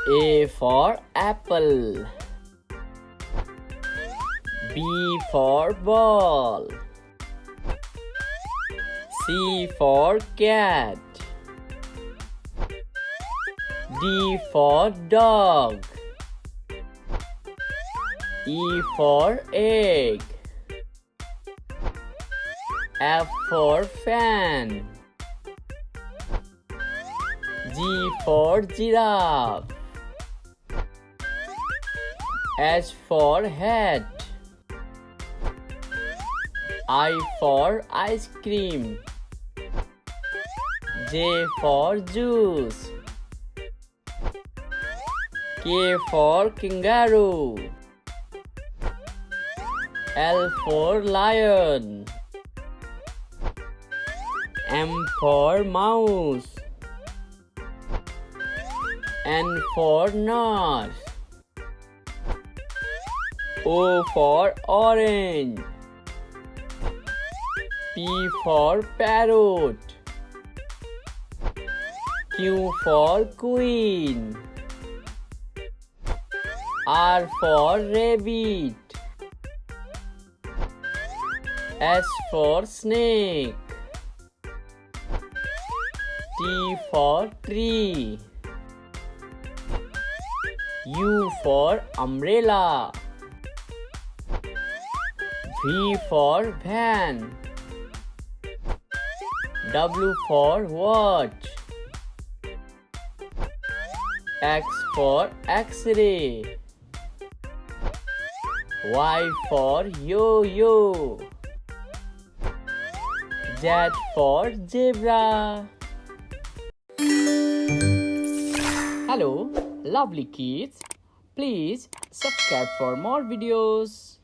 A for apple. B for ball. C for cat. D for dog. E for egg. F for fan. G for giraffe. H for hat. I for ice cream. J for juice. K for kangaroo. L for lion. M for mouse. N for nose. O for orange. P for parrot. Q for queen. R for rabbit. S for snake. T for tree. U for umbrella. V for van. W for watch. X for X-ray. Y for yo-yo. Z for zebra. Hello, lovely kids. Please subscribe for more videos.